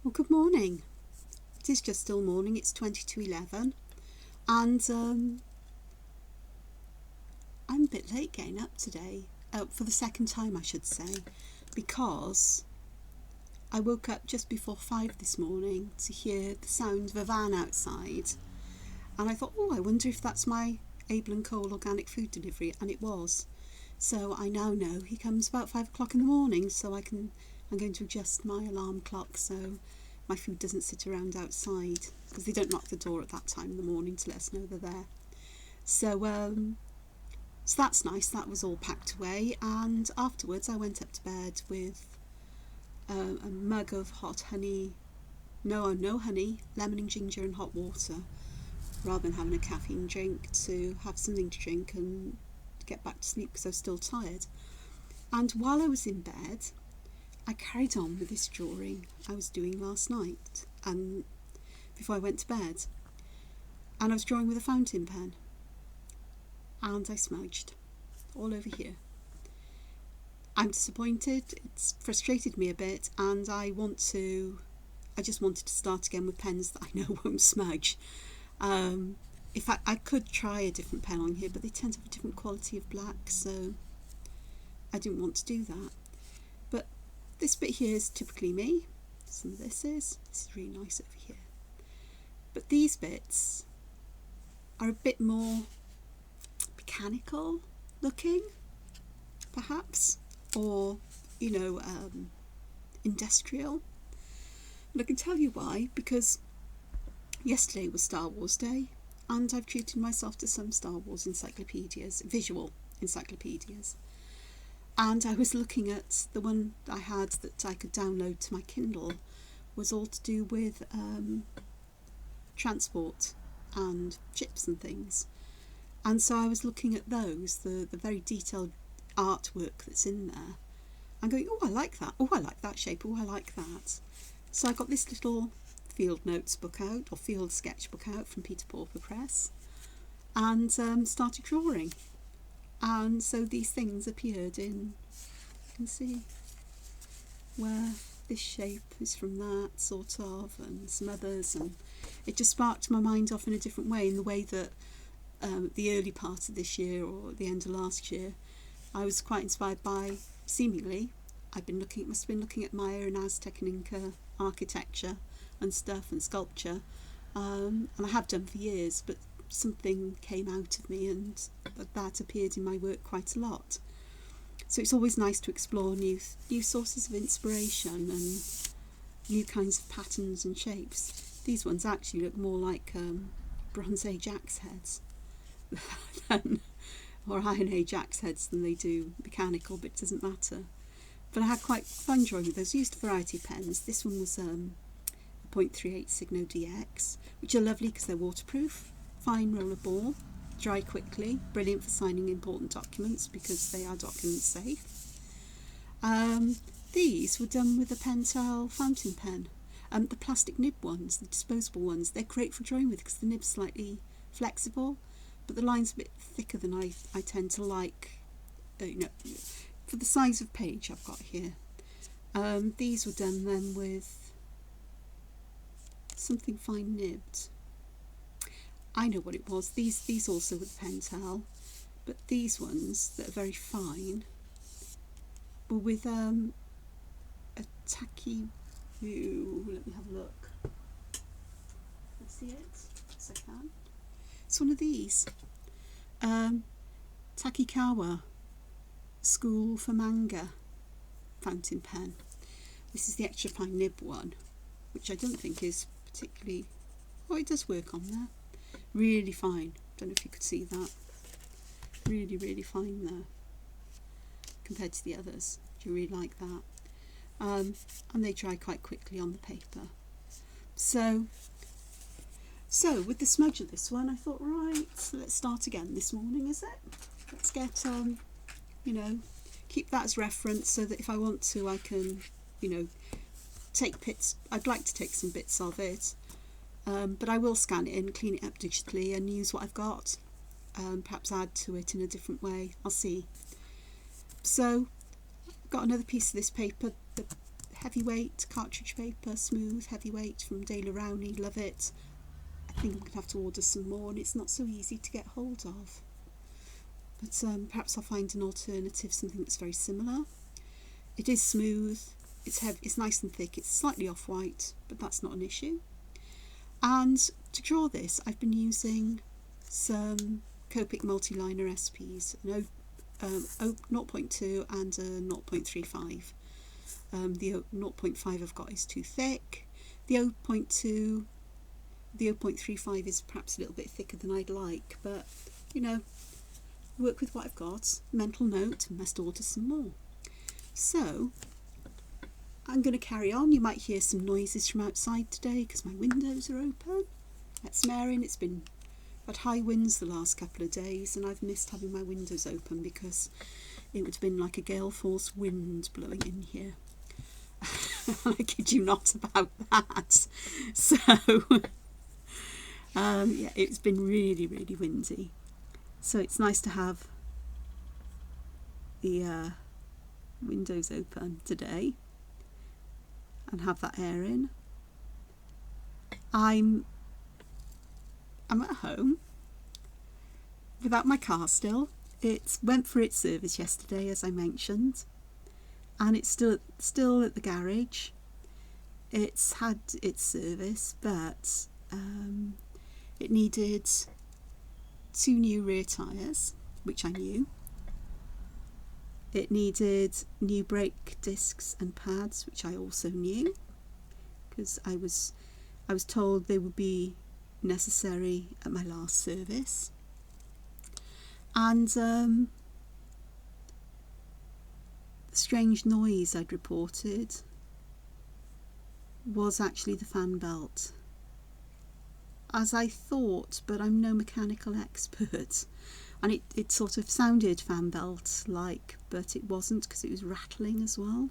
Well, good morning. It is just still morning, it's 20 to 11, and I'm a bit late getting up today, for the second time, I should say, because I woke up just before 5 this morning to hear the sound of a van outside, and I thought, oh, I wonder if that's my Abel and Cole organic food delivery, and it was. So I now know he comes about 5 o'clock in the morning, so I'm going to adjust my alarm clock so my food doesn't sit around outside, because they don't knock the door at that time in the morning to let us know they're there. So that's nice. That was all packed away, and afterwards I went up to bed with a mug of hot honey. No honey, lemon and ginger and hot water, rather than having a caffeine drink, to have something to drink and get back to sleep because I was still tired. And while I was in bed, I carried on with this drawing I was doing last night and before I went to bed. And I was drawing with a fountain pen. And I smudged all over here. I'm disappointed. It's frustrated me a bit, and I just wanted to start again with pens that I know won't smudge. If I could try a different pen on here, but they tend to have a different quality of black, so I didn't want to do that. But this bit here is typically me. Some of this is really nice over here. But these bits are a bit more mechanical looking, perhaps, or, industrial. And I can tell you why, because yesterday was Star Wars Day, and I've treated myself to some Star Wars encyclopedias, visual encyclopedias. And I was looking at the one I had that I could download to my Kindle, was all to do with transport and ships and things. And so I was looking at those, the very detailed artwork that's in there, and going, oh, I like that. Oh, I like that shape. Oh, I like that. So I got this little field notes book out, or field sketch book out from Peter Pauper Press, and started drawing. And so these things appeared in, you can see where this shape is from that, sort of, and some others, and it just sparked my mind off in a different way, in the way that the early part of this year or the end of last year, I was quite inspired by, seemingly, must have been looking at Maya and Aztec and Inca architecture and stuff and sculpture, and I have done for years, but something came out of me, and that appeared in my work quite a lot. So it's always nice to explore new sources of inspiration and new kinds of patterns and shapes. These ones actually look more like Bronze Age axe heads or Iron Age axe heads than they do mechanical, but it doesn't matter. But I had quite fun drawing with those. I used a variety of pens. This one was a .38 Signo DX, which are lovely because they're waterproof, fine roller ball, dry quickly, brilliant for signing important documents because they are document safe. These were done with a Pentel fountain pen. The plastic nib ones, the disposable ones, they're great for drawing with because the nib's slightly flexible, but the line's a bit thicker than I tend to like, for the size of page I've got here. These were done then with something fine nibbed. I know what it was. These also with Pentel, but these ones that are very fine were with a tacky view. Let me have a look. Can I see it? Yes, I can. It's one of these. Takikawa School for Manga fountain pen. This is the extra fine nib one, which I don't think is particularly... Oh, it does work on there. Really fine. Don't know if you could see that. Really, really fine there compared to the others. Do you really like that? And they dry quite quickly on the paper. So with the smudge of this one, I thought, right, let's start again this morning, is it? Let's get, keep that as reference so that if I want to, I can, take bits. I'd like to take some bits of it, but I will scan it in, clean it up digitally, and use what I've got. Perhaps add to it in a different way. I'll see. So, I've got another piece of this paper. The heavyweight cartridge paper, smooth heavyweight from Daler Rowney, love it. I think I'm going to have to order some more, and it's not so easy to get hold of. But perhaps I'll find an alternative, something that's very similar. It is smooth, it's heavy, it's nice and thick, it's slightly off-white, but that's not an issue. And to draw this, I've been using some Copic multi-liner SPs, an 0.2 and a 0.35. The 0.5 I've got is too thick. The 0.35 is perhaps a little bit thicker than I'd like, but you know, work with what I've got. Mental note, must order some more. So I'm going to carry on. You might hear some noises from outside today because my windows are open. That's Mary. It's been had high winds the last couple of days, and I've missed having my windows open because it would have been like a gale force wind blowing in here. I kid you not about that. So yeah, it's been really, really windy. So it's nice to have the windows open today and have that air in. I'm at home without my car still. It went for its service yesterday, as I mentioned, and it's still at the garage. It's had its service, but it needed 2 new rear tyres, which I knew. It needed new brake discs and pads, which I also knew, because I was told they would be necessary at my last service. And the strange noise I'd reported was actually the fan belt, as I thought, but I'm no mechanical expert, and it sort of sounded fan belt like, but it wasn't, because it was rattling as well.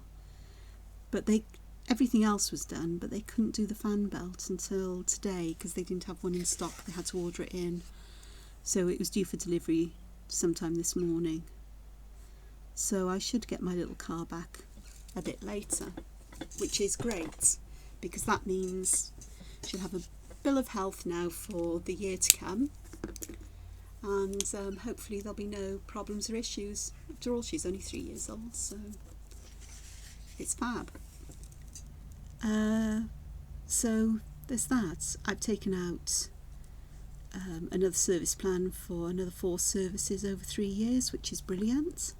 But everything else was done, but they couldn't do the fan belt until today because they didn't have one in stock. They had to order it in, so it was due for delivery sometime this morning. So I should get my little car back a bit later, which is great, because that means she'll have a bill of health now for the year to come, and hopefully there'll be no problems or issues. After all, she's only 3 years old, so it's fab. So there's that. I've taken out another service plan for another 4 services over 3 years, which is brilliant,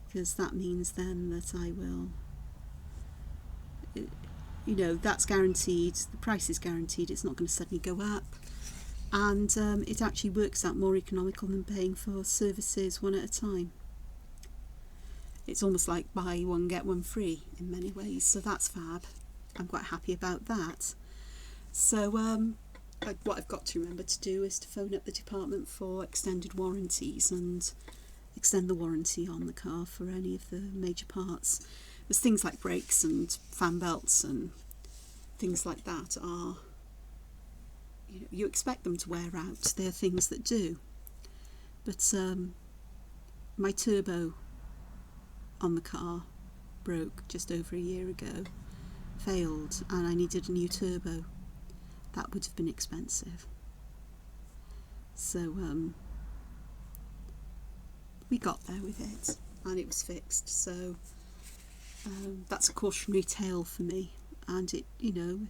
because that means then that I will, you know, that's guaranteed, the price is guaranteed, it's not going to suddenly go up, and it actually works out more economical than paying for services one at a time. It's almost like buy one get one free in many ways, so that's fab. I'm quite happy about that. So what I've got to remember to do is to phone up the department for extended warranties and extend the warranty on the car for any of the major parts. There's things like brakes and fan belts and things like that are, you know, you expect them to wear out. They're things that do. But my turbo on the car broke just over a year ago, failed, and I needed a new turbo. That would have been expensive. So we got there with it, and it was fixed. So that's a cautionary tale for me. And it, you know,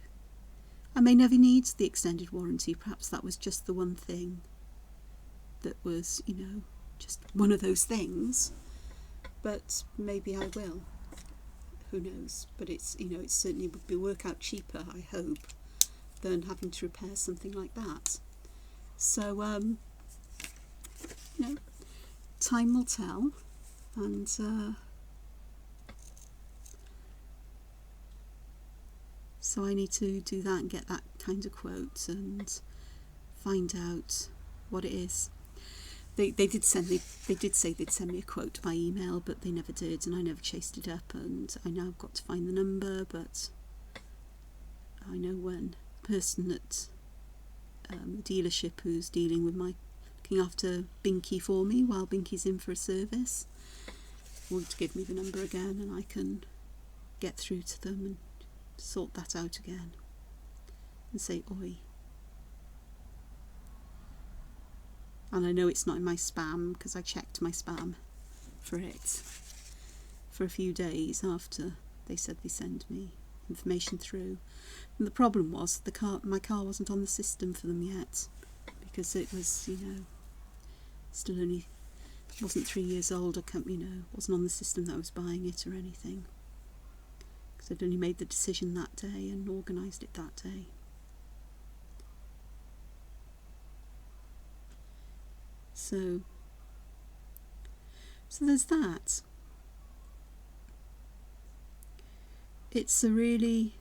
I may never need the extended warranty. Perhaps that was just the one thing that was, you know, just one of those things. But maybe I will. Who knows? But it's, you know, it certainly would work out cheaper, I hope, than having to repair something like that. So, you know, time will tell, and so I need to do that and get that kind of quote and find out what it is. They did say they'd send me a quote by email, but they never did, and I never chased it up, and I know I've got to find the number, but I know when the person at the dealership who's dealing with looking after Binky for me while Binky's in for a service will give me the number again, and I can get through to them and sort that out again and say oi. And I know it's not in my spam because I checked my spam for it for a few days after they said they send me information through. And the problem was my car wasn't on the system for them yet, because it was, still only wasn't 3 years old, or wasn't on the system that I was buying it or anything, because I'd only made the decision that day and organised it that day. So there's that. It's a really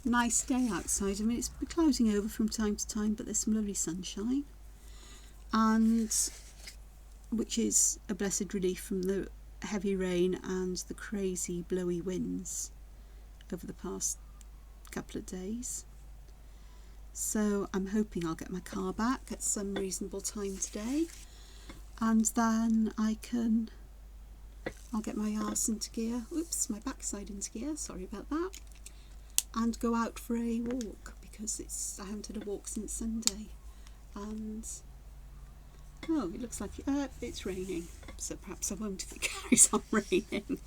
nice day outside. I mean, it's clouding over from time to time, but there's some lovely sunshine, and which is a blessed relief from the heavy rain and the crazy blowy winds over the past couple of days. So I'm hoping I'll get my car back at some reasonable time today, and then I'll get my arse into gear, my backside into gear, sorry about that, and go out for a walk, because I haven't had a walk since Sunday, and it looks like it's raining, so perhaps I won't if it carries on raining.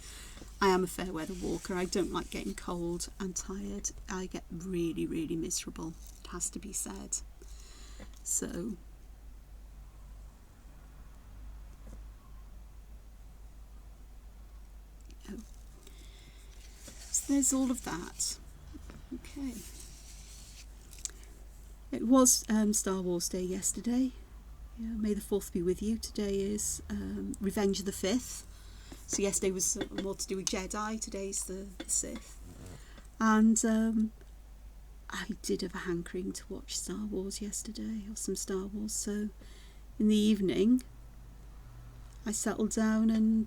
I am a fair weather walker. I don't like getting cold and tired. I get really, really miserable, it has to be said. So there's all of that. Okay. It was Star Wars Day yesterday. Yeah, May the 4th be with you. Today is Revenge of the 5th. So yesterday was more to do with Jedi, today's the Sith. And I did have a hankering to watch Star Wars yesterday, or some Star Wars, so in the evening I settled down and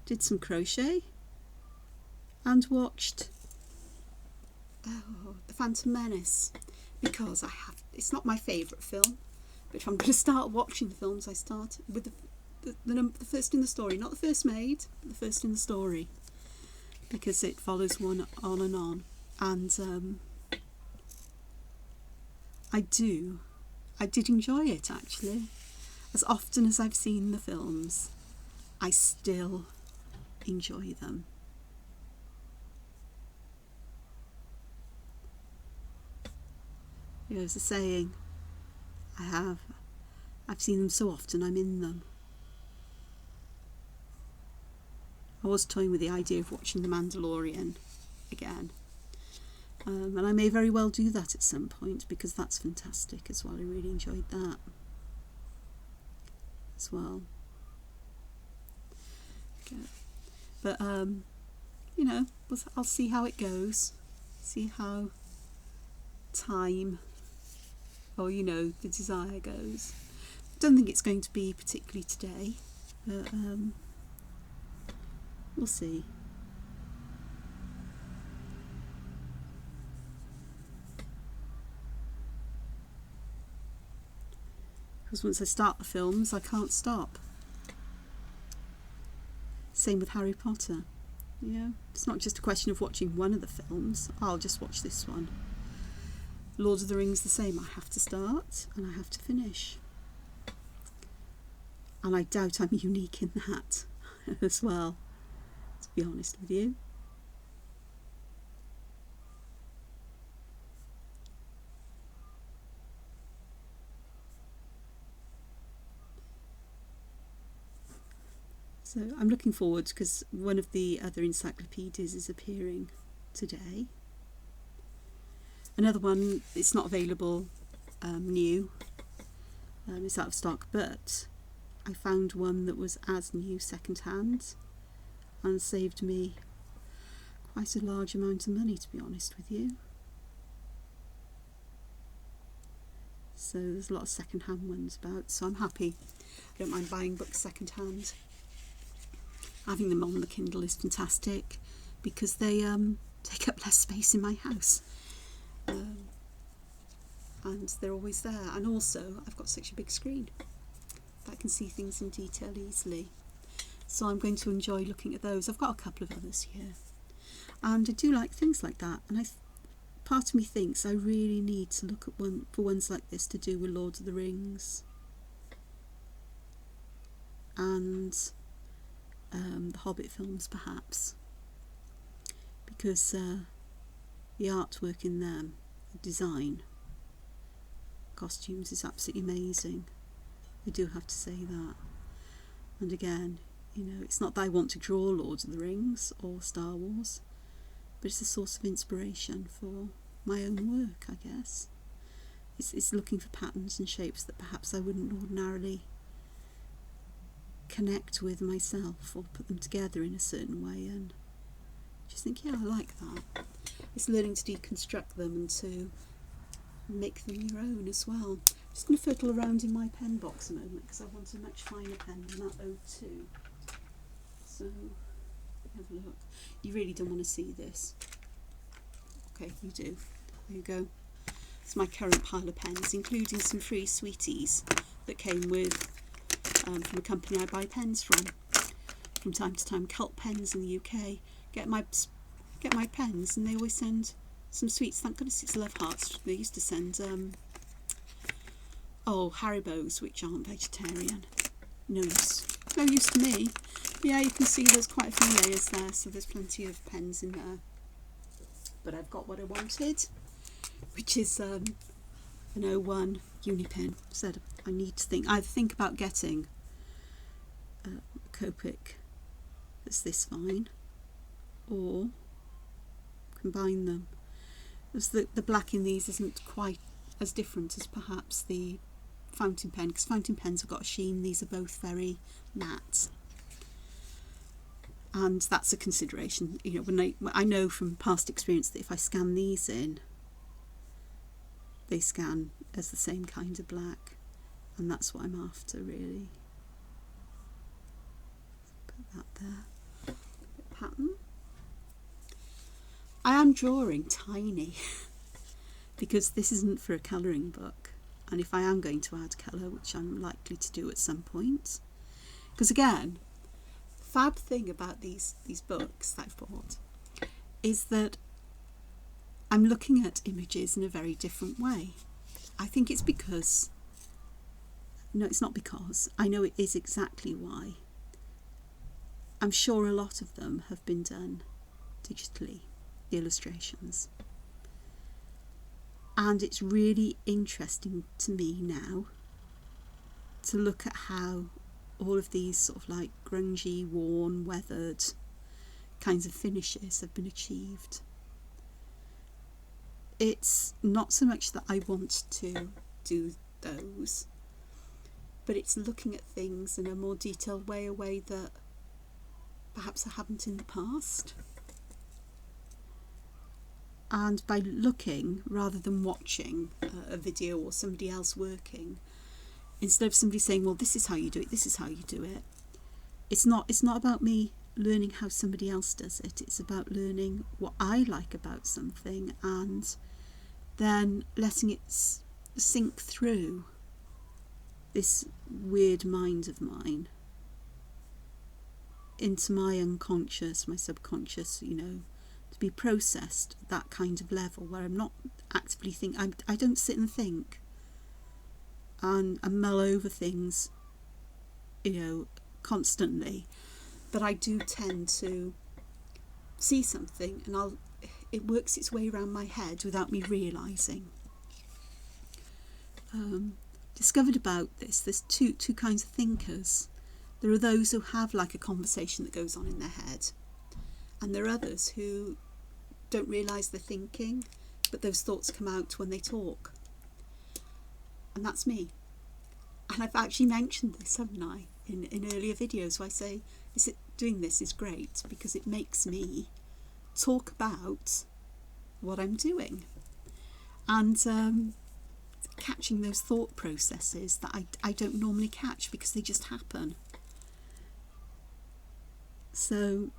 did some crochet and watched The Phantom Menace, because it's not my favourite film, but if I'm going to start watching the films, I start with the first in the story, not the first made, but the first in the story, because it follows one on and on. And I did enjoy it, actually. As often as I've seen the films, I still enjoy them. There's a saying, I've seen them so often I'm in them. I was toying with the idea of watching The Mandalorian again. And I may very well do that at some point, because that's fantastic as well. I really enjoyed that as well. Okay. But, I'll see how it goes. See how time, or, the desire goes. I don't think it's going to be particularly today, but we'll see. Because once I start the films, I can't stop. Same with Harry Potter. It's not just a question of watching one of the films. I'll just watch this one. Lord of the Rings, the same. I have to start and I have to finish. And I doubt I'm unique in that as well, to be honest with you. So I'm looking forward, because one of the other encyclopedias is appearing today. Another one, it's not available new, it's out of stock, but I found one that was as new second hand and saved me quite a large amount of money, to be honest with you. So there's a lot of second hand ones about, so I'm happy. I don't mind buying books second hand. Having them on the Kindle is fantastic, because they take up less space in my house. And they're always there, and also I've got such a big screen that I can see things in detail easily. So I'm going to enjoy looking at those. I've got a couple of others here, and I do like things like that, and part of me thinks I really need to look at ones like this to do with Lord of the Rings and the Hobbit films, perhaps, because the artwork in them, the design, costumes is absolutely amazing. I do have to say that. And again, it's not that I want to draw Lord of the Rings or Star Wars, but it's a source of inspiration for my own work, I guess. It's looking for patterns and shapes that perhaps I wouldn't ordinarily connect with myself or put them together in a certain way, and just think, yeah, I like that. It's learning to deconstruct them and to make them your own as well. I'm just going to fiddle around in my pen box a moment because I want a much finer pen than that O2. So, have a look. You really don't want to see this. Okay, you do. There you go. It's my current pile of pens, including some free sweeties that came with from a company I buy pens from time to time. Cult Pens in the UK. Get my pens, and they always send some sweets. Thank goodness it's Love Hearts. They used to send Haribos, which aren't vegetarian. No use to me. Yeah, you can see there's quite a few layers there, so there's plenty of pens in there. But I've got what I wanted, which is an 01 Unipin. Said I need to either think about getting a Copic that's this fine, or combine them. As the black in these isn't quite as different as perhaps the fountain pen, because fountain pens have got a sheen. These are both very matte. And that's a consideration. When I know from past experience that if I scan these in, they scan as the same kind of black, and that's what I'm after, really. Put that there. Pattern. I am drawing tiny because this isn't for a colouring book, and if I am going to add colour, which I'm likely to do at some point, because again, fab thing about these books that I've bought is that I'm looking at images in a very different way. I think it's because, no, it's not because, I know it is exactly why. I'm sure a lot of them have been done digitally, the illustrations. And it's really interesting to me now to look at how all of these sort of like grungy, worn, weathered kinds of finishes have been achieved. It's not so much that I want to do those, but it's looking at things in a more detailed way, a way that perhaps I haven't in the past. And by looking rather than watching a video or somebody else working, instead of somebody saying, well, this is how you do it, this is how you do it, it's not about me learning how somebody else does it. It's about learning what I like about something and then letting it sink through this weird mind of mine into my unconscious, my subconscious, to be processed at that kind of level where I'm not actively thinking. I don't sit and think and mull over things, constantly, but I do tend to see something and it works its way around my head without me realising. Discovered about this, there's two kinds of thinkers. There are those who have like a conversation that goes on in their head, and there are others who don't realise they're thinking, but those thoughts come out when they talk. And that's me. And I've actually mentioned this, haven't I, in earlier videos, where I say doing this is great because it makes me talk about what I'm doing and catching those thought processes that I don't normally catch because they just happen. So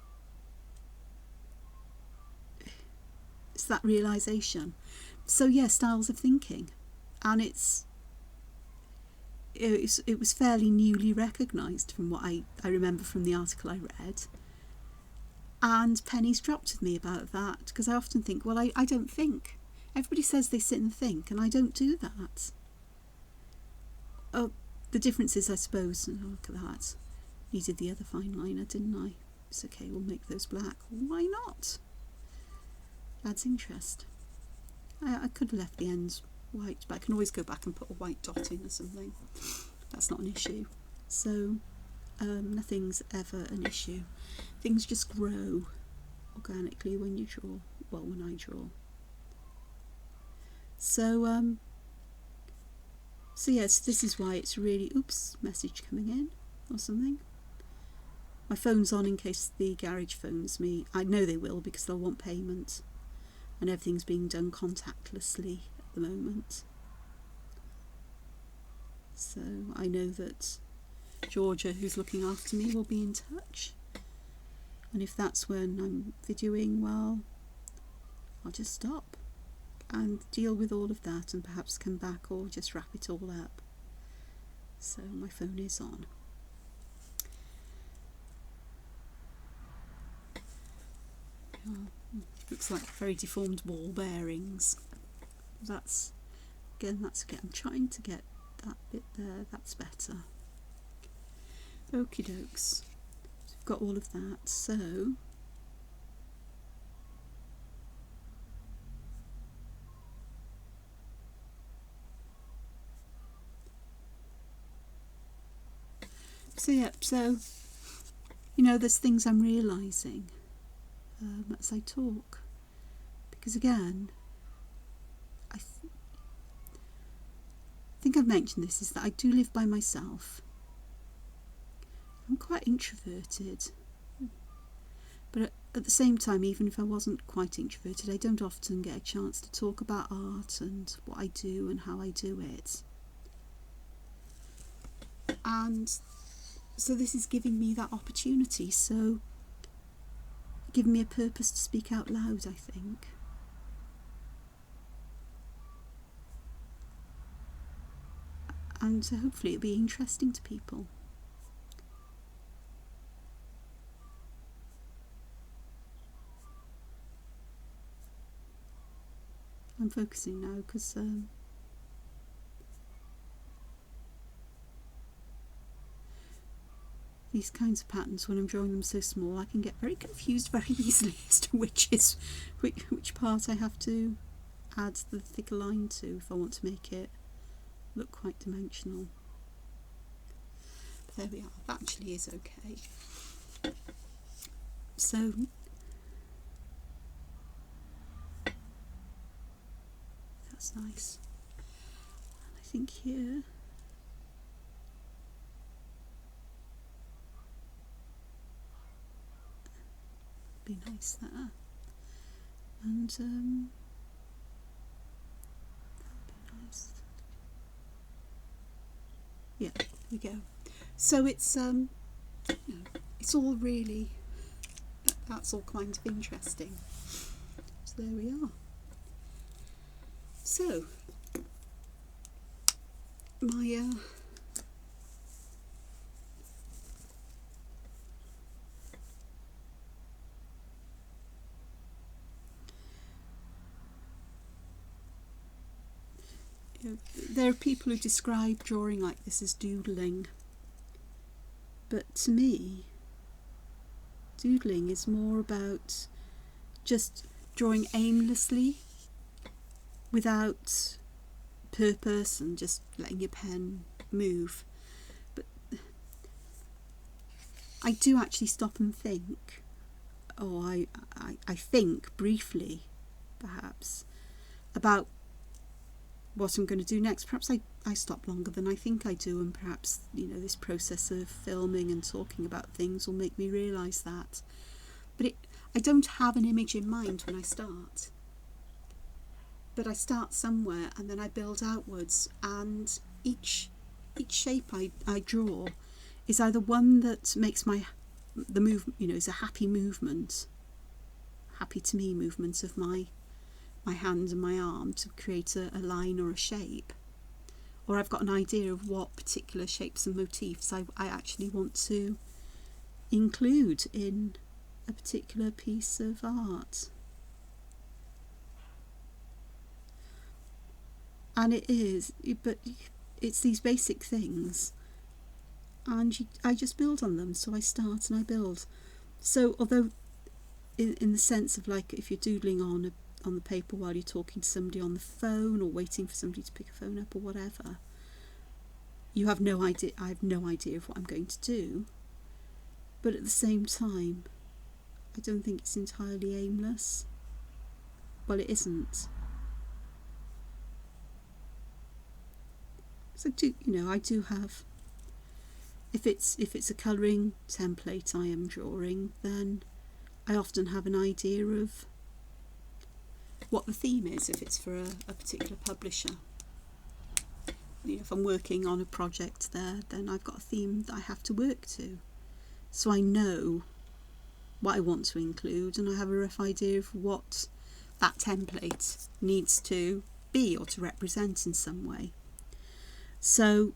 it's that realisation. So yeah, styles of thinking, and it's it was fairly newly recognised from what I remember from the article I read. And pennies dropped with me about that, because I often think, well, I don't think. Everybody says they sit and think, and I don't do that. Oh, the difference is, I suppose, oh, look at that. Needed the other fine liner, didn't I? It's okay, we'll make those black. Why not? Adds interest. I could have left the ends white, but I can always go back and put a white dot in or something. That's not an issue. So nothing's ever an issue. Things just grow organically when you draw. Well, when I draw. So yes, this is why it's really, oops, message coming in or something. My phone's on in case the garage phones me. I know they will, because they'll want payment, and everything's being done contactlessly at the moment. So I know that Georgia, who's looking after me, will be in touch. And if that's when I'm videoing, well, I'll just stop and deal with all of that and perhaps come back or just wrap it all up. So my phone is on. Oh, looks like very deformed ball bearings. That's again, I'm trying to get that bit there, that's better. Okie dokes. So we've got all of that, so you know, there's things I'm realising as I talk, because again, I think I've mentioned this, is that I do live by myself. I'm quite introverted, but at the same time, even if I wasn't quite introverted, I don't often get a chance to talk about art and what I do and how I do it. And so this is giving me that opportunity, so giving me a purpose to speak out loud, I think. And hopefully it'll be interesting to people. I'm focusing now because these kinds of patterns, when I'm drawing them so small, I can get very confused very easily as to which part I have to add the thicker line to if I want to make it look quite dimensional. But there we are, that actually is okay. So that's nice. And I think here be nice there, and that'd be nice. Yeah, there we go. So it's it's all really, that's all kind of interesting. So there we are. So my there are people who describe drawing like this as doodling, but to me, doodling is more about just drawing aimlessly without purpose and just letting your pen move. But I do actually stop and think, or I think briefly, perhaps, about what I'm going to do next. Perhaps I stop longer than I think I do, and perhaps, you know, this process of filming and talking about things will make me realise that. But I don't have an image in mind when I start. But I start somewhere and then I build outwards, and each shape I draw is either one that makes the move, you know, is a happy movement, happy to me movement of my hand and my arm to create a line or a shape, or I've got an idea of what particular shapes and motifs I actually want to include in a particular piece of art. And but it's these basic things, and I just build on them. So I start and I build. So although in the sense of, like, if you're doodling on the paper while you're talking to somebody on the phone, or waiting for somebody to pick a phone up or whatever, you have no idea. I have no idea of what I'm going to do. But at the same time, I don't think it's entirely aimless. Well, it isn't. So I do have. If it's a colouring template I am drawing, then I often have an idea of what the theme is, if it's for a particular publisher. If I'm working on a project there, then I've got a theme that I have to work to. So I know what I want to include, and I have a rough idea of what that template needs to be or to represent in some way. So,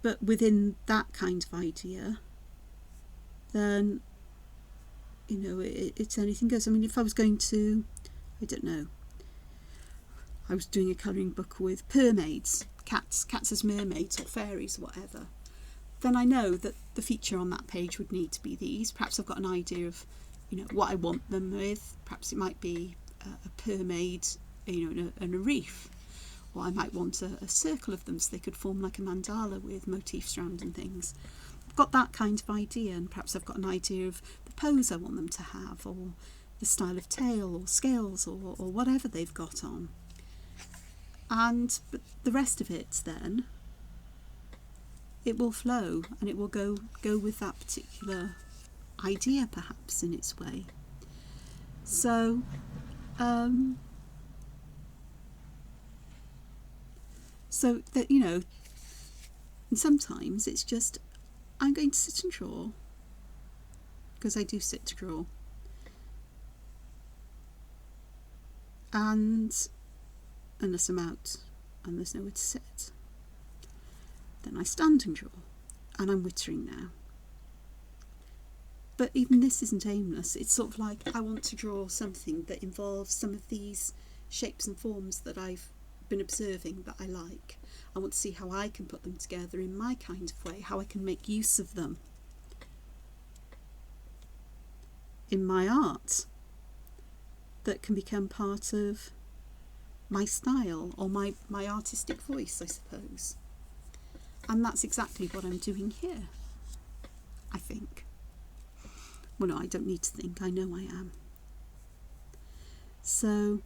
but within that kind of idea, then, it's anything goes. I mean, if I was going to, I don't know, I was doing a colouring book with mermaids, cats as mermaids or fairies or whatever, then I know that the feature on that page would need to be these. Perhaps I've got an idea of, what I want them with. Perhaps it might be a mermaid, and a reef. Or I might want a circle of them so they could form like a mandala with motifs around and things. I've got that kind of idea, and perhaps I've got an idea of the pose I want them to have, or the style of tail or scales, or whatever they've got on. But the rest of it, then, it will flow, and it will go with that particular idea, perhaps, in its way. So, so that, and sometimes it's just, I'm going to sit and draw, because I do sit to draw. And unless I'm out and there's nowhere to sit, then I stand and draw, and I'm wittering now. But even this isn't aimless. It's sort of like, I want to draw something that involves some of these shapes and forms that I've been observing that I like. I want to see how I can put them together in my kind of way, how I can make use of them in my art that can become part of my style, or my artistic voice, I suppose. And that's exactly what I'm doing here, I think. Well, no, I don't need to think, I know I am. So,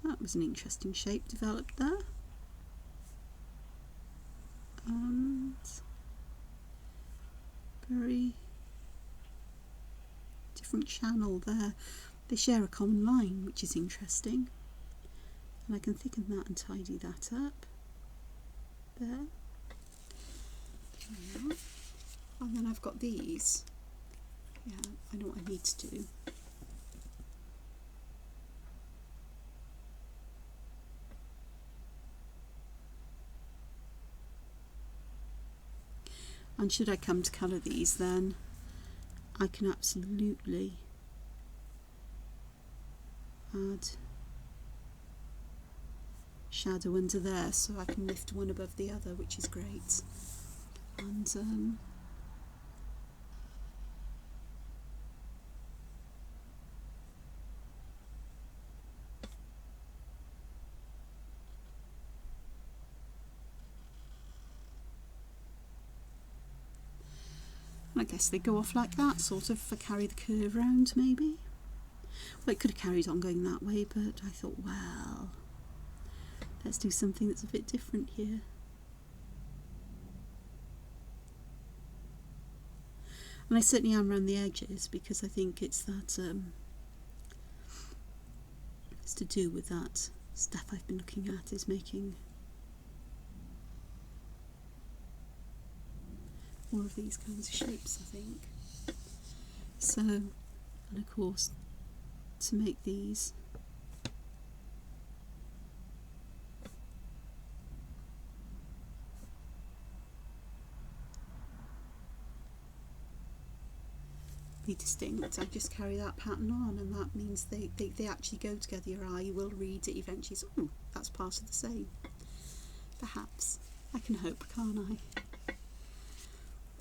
that was an interesting shape developed there. And very different channel there. They share a common line, which is interesting. And I can thicken that and tidy that up. There. And then I've got these. Yeah, I know what I need to do. And should I come to colour these, then I can absolutely add shadow under there, so I can lift one above the other, which is great. And I guess they go off like that, sort of, if I carry the curve round, maybe. Well, it could have carried on going that way, but I thought, well, let's do something that's a bit different here. And I certainly am around the edges, because I think it's that, it's to do with that stuff I've been looking at, is making more of these kinds of shapes, I think. So, and of course, to make these completely distinct. I just carry that pattern on, and that means they actually go together. Your eye will read it eventually. So, oh, that's part of the same. Perhaps. I can hope, can't I?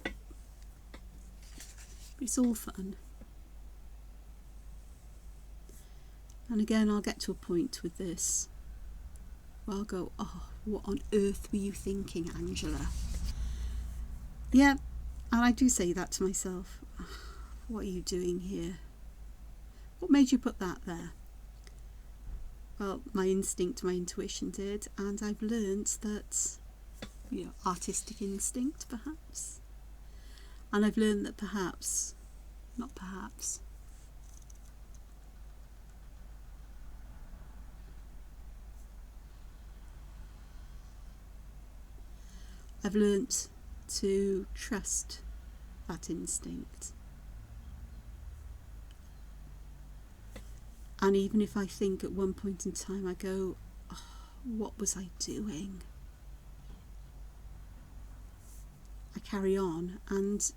But it's all fun. And again, I'll get to a point with this where I'll go, oh, what on earth were you thinking, Angela? Yeah, and I do say that to myself. What are you doing here? What made you put that there? Well, my instinct, my intuition did, and I've learnt that, artistic instinct, perhaps. And I've learned that I've learnt to trust that instinct. And even if I think at one point in time, I go, oh, what was I doing? I carry on, and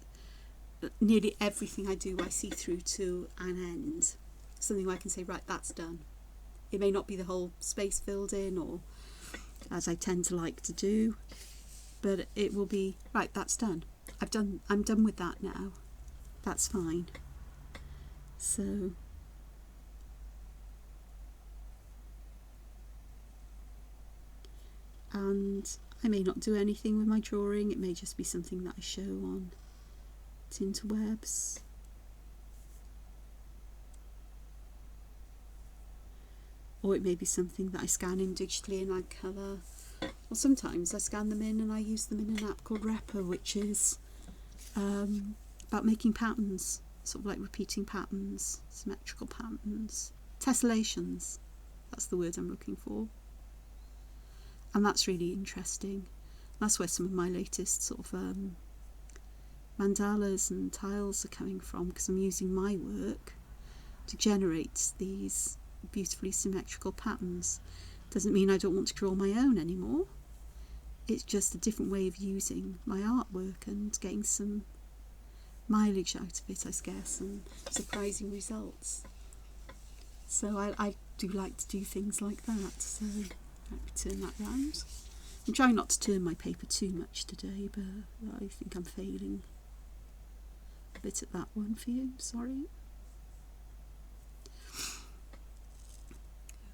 nearly everything I do, I see through to an end. Something where I can say, right, that's done. It may not be the whole space filled in, or as I tend to like to do, but it will be, right, that's done. I'm done with that now. That's fine. So, and I may not do anything with my drawing. It may just be something that I show on Tinterwebs. Or it may be something that I scan in digitally and add colour. Or sometimes I scan them in and I use them in an app called Repo, which is about making patterns, sort of like repeating patterns, symmetrical patterns, tessellations. That's the word I'm looking for. And that's really interesting. That's where some of my latest sort of mandalas and tiles are coming from, because I'm using my work to generate these beautifully symmetrical patterns. Doesn't mean I don't want to draw my own anymore. It's just a different way of using my artwork and getting some mileage out of it, I guess, and surprising results. So I do like to do things like that. So I'll turn that round. I'm trying not to turn my paper too much today, but I think I'm failing a bit at that one for you. Sorry.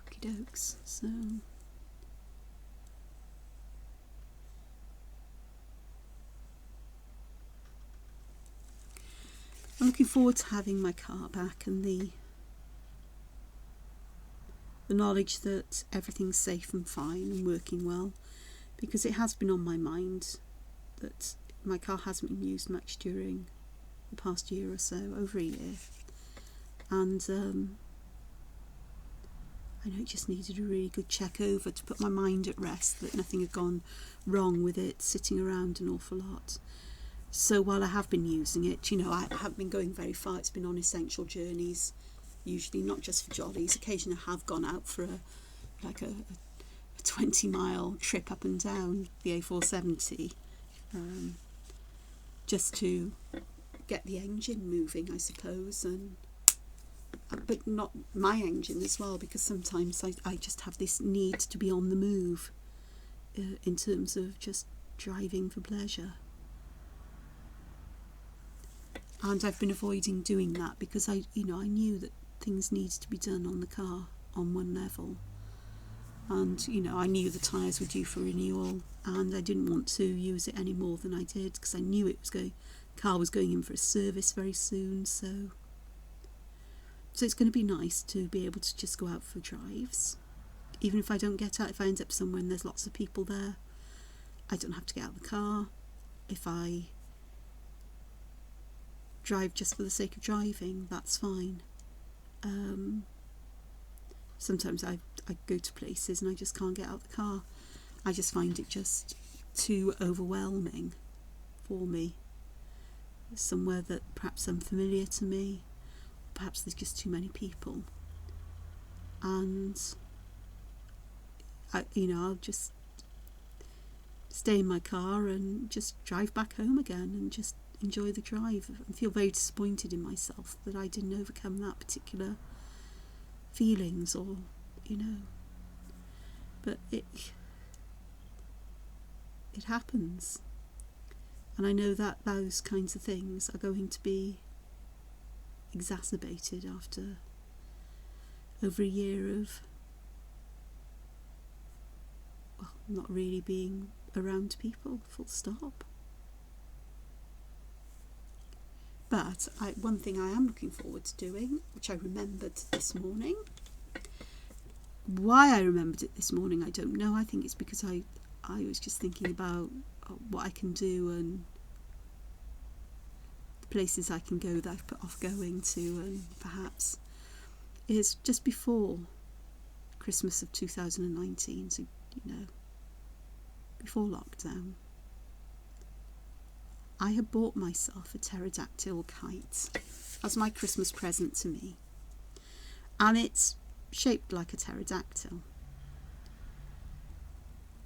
Okie dokes. So I'm looking forward to having my car back, and the knowledge that everything's safe and fine and working well, because it has been on my mind that my car hasn't been used much during the past year or so, over a year, and I know it just needed a really good check over to put my mind at rest that nothing had gone wrong with it sitting around an awful lot. So while I have been using it, I haven't been going very far. It's been on essential journeys, usually not just for jollies. Occasionally I have gone out for a 20-mile trip up and down the A470, just to get the engine moving, I suppose, but not my engine as well, because sometimes I just have this need to be on the move in terms of just driving for pleasure. And I've been avoiding doing that because I knew that things needed to be done on the car on one level. And, I knew the tyres were due for renewal, and I didn't want to use it any more than I did, because I knew car was going in for a service very soon, so it's going to be nice to be able to just go out for drives. Even if I don't get out, if I end up somewhere and there's lots of people there, I don't have to get out of the car. If I drive just for the sake of driving, that's fine. Sometimes I go to places and I just can't get out of the car. I just find it just too overwhelming for me. Somewhere that perhaps unfamiliar to me, perhaps there's just too many people, and I'll just stay in my car and just drive back home again, and just enjoy the drive and feel very disappointed in myself that I didn't overcome that particular feelings, or but it happens, and I know that those kinds of things are going to be exacerbated after over a year of not really being around people, full stop. But one thing I am looking forward to doing, which I remembered this morning. Why I remembered it this morning, I don't know. I think it's because I was just thinking about what I can do and the places I can go that I've put off going to, and perhaps is just before Christmas of 2019, so before lockdown, I had bought myself a pterodactyl kite as my Christmas present to me, and it's shaped like a pterodactyl,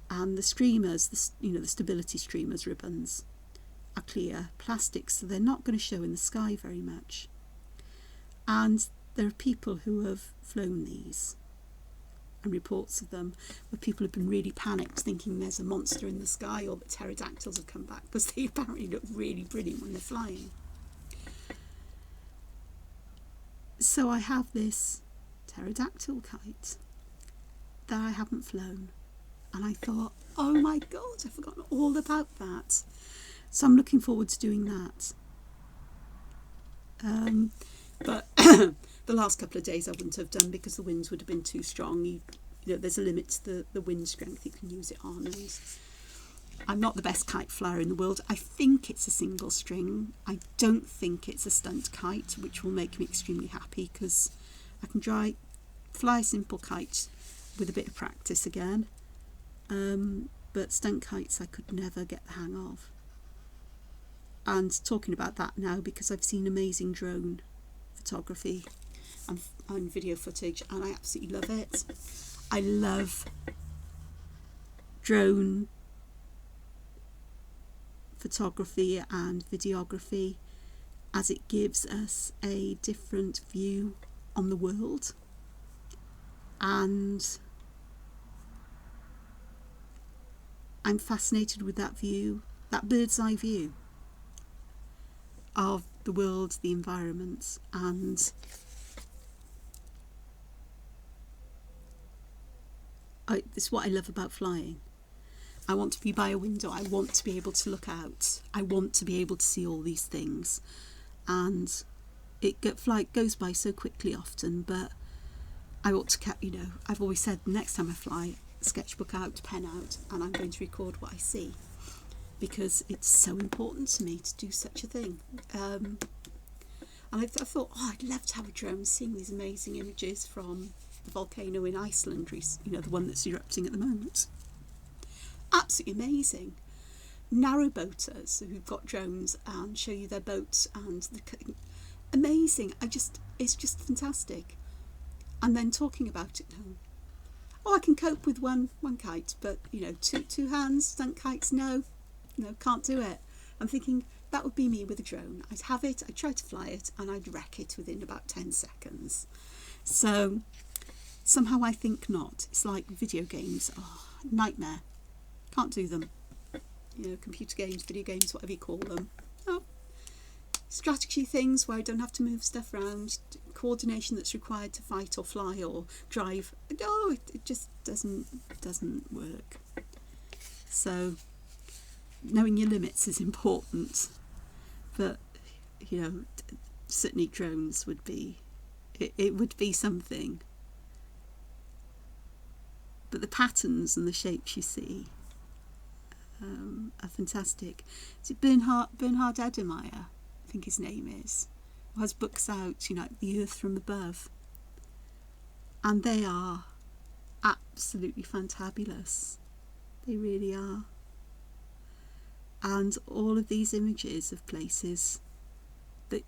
and the streamers, the stability streamers ribbons, are clear plastic, so they're not going to show in the sky very much. And there are people who have flown these, and reports of them where people have been really panicked, thinking there's a monster in the sky or that pterodactyls have come back, because they apparently look really brilliant when they're flying. So I have this pterodactyl kite that I haven't flown, and I thought, oh my God, I've forgotten all about that. So I'm looking forward to doing that. But the last couple of days I wouldn't have done, because the winds would have been too strong. There's a limit to the wind strength you can use it on, and I'm not the best kite flyer in the world. I think it's a single string. I don't think it's a stunt kite, which will make me extremely happy, because I can fly a simple kite with a bit of practice again. But stunt kites I could never get the hang of. And talking about that now, because I've seen amazing drone photography and video footage, and I absolutely love it. I love drone photography and videography, as it gives us a different view on the world, and I'm fascinated with that view, that bird's eye view of the world, the environment, and it's what I love about flying. I want to be by a window. I want to be able to look out. I want to be able to see all these things, and flight goes by so quickly often. But I ought to, I've always said, next time I fly, sketchbook out, pen out, and I'm going to record what I see, because it's so important to me to do such a thing. And I thought, I'd love to have a drone seeing these amazing images from the volcano in Iceland, the one that's erupting at the moment. Absolutely amazing. Narrowboaters who've got drones and show you their boats, and amazing. It's just fantastic. And then talking about it now. I can cope with one kite, but two hands, stunt kites, no, can't do it. I'm thinking that would be me with a drone. I'd have it, I'd try to fly it, and I'd wreck it within about 10 seconds. So somehow I think not. It's like video games. Nightmare. Can't do them. Computer games, video games, whatever you call them. Strategy things where I don't have to move stuff around, coordination that's required to fight or fly or drive. It just doesn't work. So knowing your limits is important, but certainly drones would be it would be something. But the patterns and the shapes you see are fantastic. Is it Bernhard Edemeyer, I think his name is, who has books out, The Earth from Above, and they are absolutely fantabulous. They really are. And all of these images of places that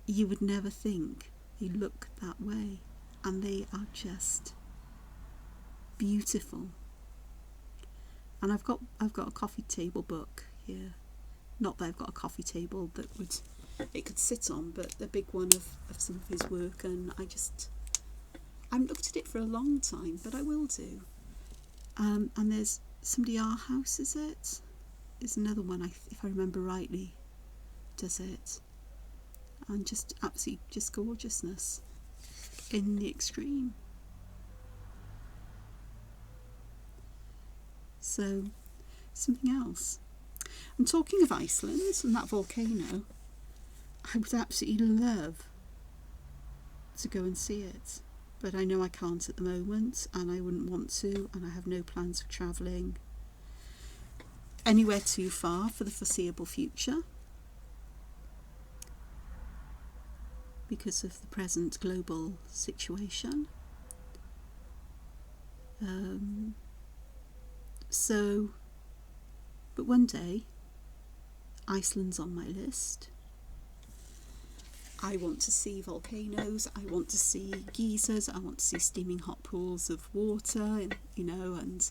you would never think they look that way, and they are just beautiful. And I've got a coffee table book here Not that I've got a coffee table that it could sit on, but a big one of some of his work, and I haven't looked at it for a long time, but I will do. And there's Somebody Our House, is it? Is another one, if I remember rightly, does it. And just absolutely just gorgeousness in the extreme. So, something else. And talking of Iceland and that volcano, I would absolutely love to go and see it. But I know I can't at the moment, and I wouldn't want to, and I have no plans of travelling anywhere too far for the foreseeable future because of the present global situation. But one day, Iceland's on my list. I want to see volcanoes, I want to see geysers, I want to see steaming hot pools of water, and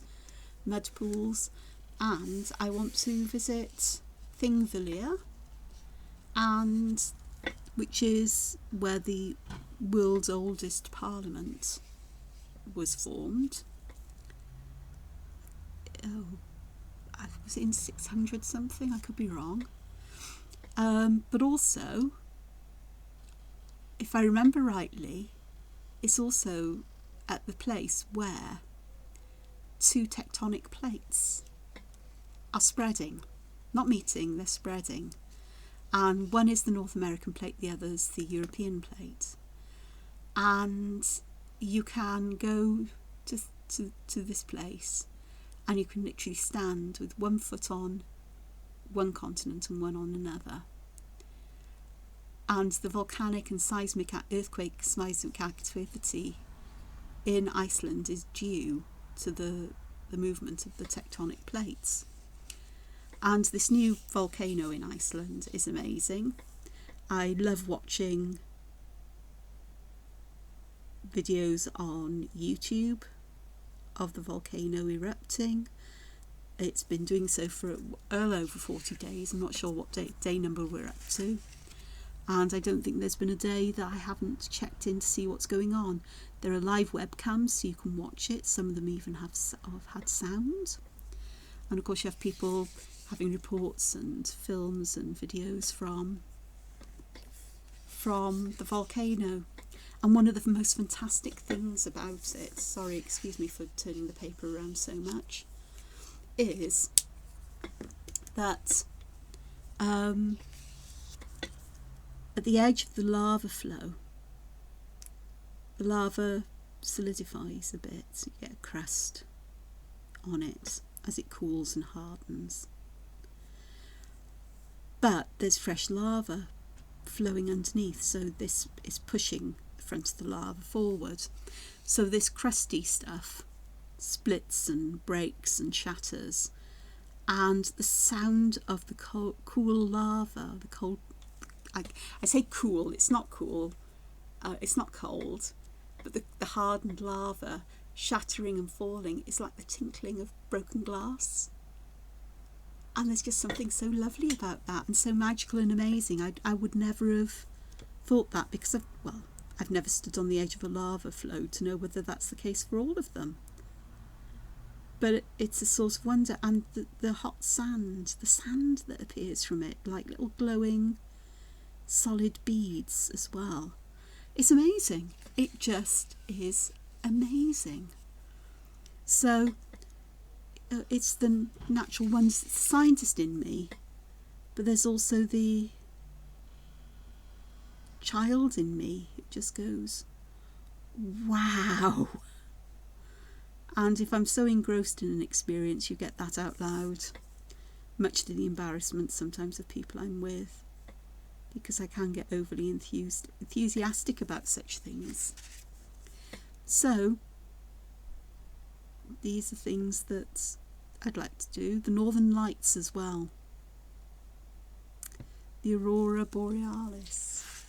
mud pools, and I want to visit Thingvellir, and which is where the world's oldest parliament was formed. Was it in 600 something? I could be wrong. But also, if I remember rightly, it's also at the place where two tectonic plates are spreading. Not meeting, they're spreading. And one is the North American plate, the other's the European plate. And you can go to this place, and you can literally stand with 1 foot on one continent and one on another. And the volcanic and seismic activity in Iceland is due to the movement of the tectonic plates. And this new volcano in Iceland is amazing. I love watching videos on YouTube of the volcano erupting. It's been doing so for well over 40 days. I'm not sure what day number we're up to. And I don't think there's been a day that I haven't checked in to see what's going on. There are live webcams, so you can watch it. Some of them even have had sound. And of course you have people having reports and films and videos from the volcano. And one of the most fantastic things about it, sorry, excuse me for turning the paper around so much, is that at the edge of the lava flow, the lava solidifies a bit, so you get a crust on it as it cools and hardens. But there's fresh lava flowing underneath, so this is pushing the front of the lava forward. So this crusty stuff splits and breaks and shatters, and the sound of the cool lava, I say cool, it's not cool, it's not cold, but the hardened lava shattering and falling is like the tinkling of broken glass. And there's just something so lovely about that, and so magical and amazing. I would never have thought that, because I've never stood on the edge of a lava flow to know whether that's the case for all of them. But it's a source of wonder, and the hot sand, the sand that appears from it, like little glowing solid beads as well. It's amazing. It just is amazing. So it's the natural scientist in me, but there's also the child in me who just goes, wow. And if I'm so engrossed in an experience, you get that out loud, much to the embarrassment sometimes of people I'm with, because I can get overly enthusiastic about such things. So these are things that I'd like to do. The Northern Lights as well. The Aurora Borealis.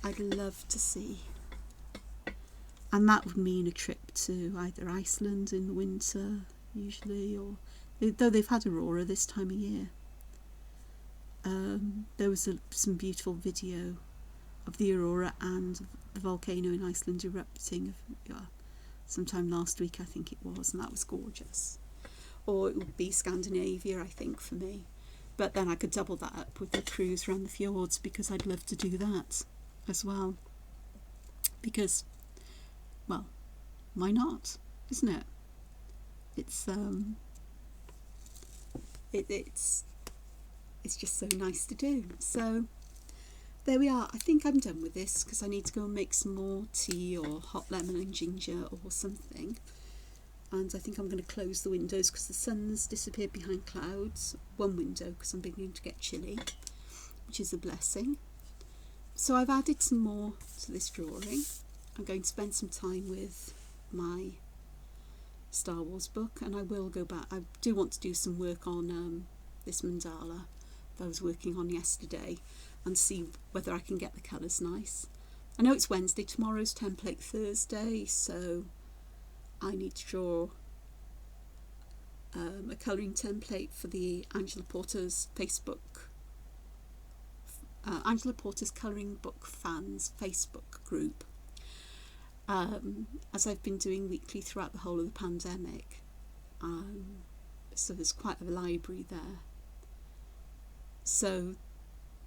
I'd love to see. And that would mean a trip to either Iceland in the winter, usually, or though they've had aurora this time of year. There was some beautiful video of the aurora and the volcano in Iceland erupting sometime last week, I think it was, and that was gorgeous. Or it would be Scandinavia, I think, for me. But then I could double that up with the cruise around the fjords, because I'd love to do that as well. Because, well, why not? Isn't it? It's it's just so nice to do. So there we are. I think I'm done with this, because I need to go and make some more tea or hot lemon and ginger or something. And I think I'm going to close the windows because the sun's disappeared behind clouds. One window, because I'm beginning to get chilly, which is a blessing. So I've added some more to this drawing. I'm going to spend some time with my Star Wars book, and I will go back. I do want to do some work on this mandala that I was working on yesterday, and see whether I can get the colours nice. I know it's Wednesday, tomorrow's Template Thursday, so I need to draw a colouring template for the Angela Porter's Facebook, Angela Porter's Colouring Book Fans Facebook group, as I've been doing weekly throughout the whole of the pandemic. So there's quite a library there. So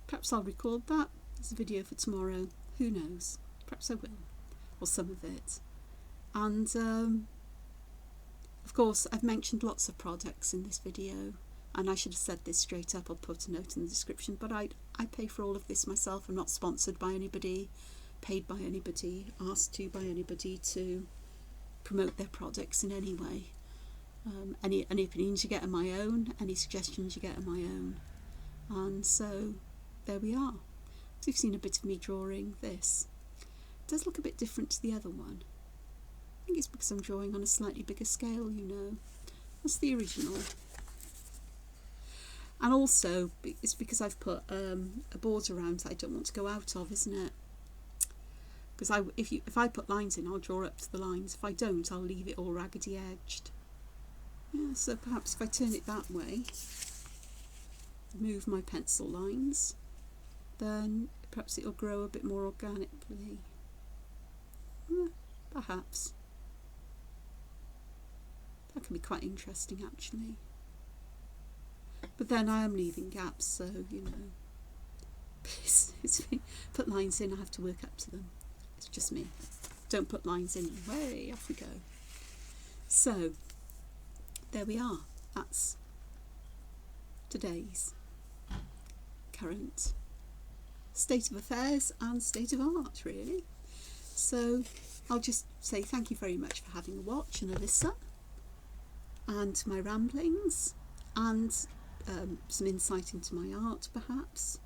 perhaps I'll record that as a video for tomorrow. Who knows? Perhaps I will, or some of it. And of course, I've mentioned lots of products in this video, and I should have said this straight up. I'll put a note in the description, but I pay for all of this myself. I'm not sponsored by anybody, paid by anybody, asked to by anybody to promote their products in any way. Any opinions you get are my own, any suggestions you get are my own. And so there we are. So you've seen a bit of me drawing this. It does look a bit different to the other one. I think it's because I'm drawing on a slightly bigger scale, you know. That's the original. And also, it's because I've put a border around that I don't want to go out of, isn't it? Because if I put lines in, I'll draw up to the lines. If I don't, I'll leave it all raggedy edged. Yeah, so perhaps if I turn it that way, move my pencil lines, then perhaps it'll grow a bit more organically. Perhaps. That can be quite interesting, actually. But then I am leaving gaps, so, you know, put lines in, I have to work up to them. It's just me. Don't put lines in, way off we go. So, there we are. That's today's current state of affairs and state of art, really. So, I'll just say thank you very much for having a watch and a listen, and my ramblings, and some insight into my art, perhaps.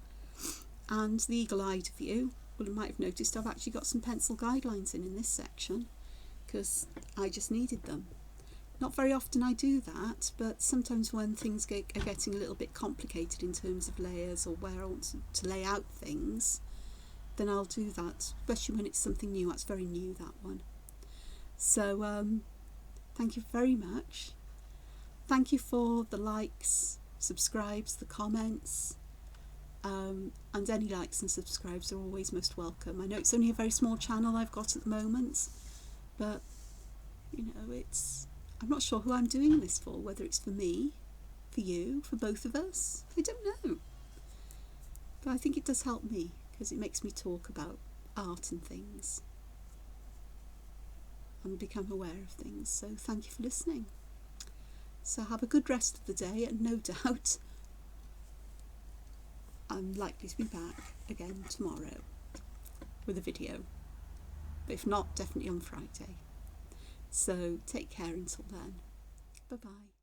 And the eagle-eyed of you well, you might have noticed I've actually got some pencil guidelines in this section, because I just needed them. Not very often I do that, but sometimes when things are getting a little bit complicated in terms of layers, or where I want to lay out things, then I'll do that, especially when it's something new. That's very new, that one. So thank you very much. Thank you for the likes, subscribes, the comments, and any likes and subscribes are always most welcome. I know it's only a very small channel I've got at the moment, but you know, I'm not sure who I'm doing this for, whether it's for me, for you, for both of us. I don't know. But I think it does help me, because it makes me talk about art and things and become aware of things. So thank you for listening. So have a good rest of the day, and no doubt I'm likely to be back again tomorrow with a video. But if not, definitely on Friday. So take care until then. Bye bye.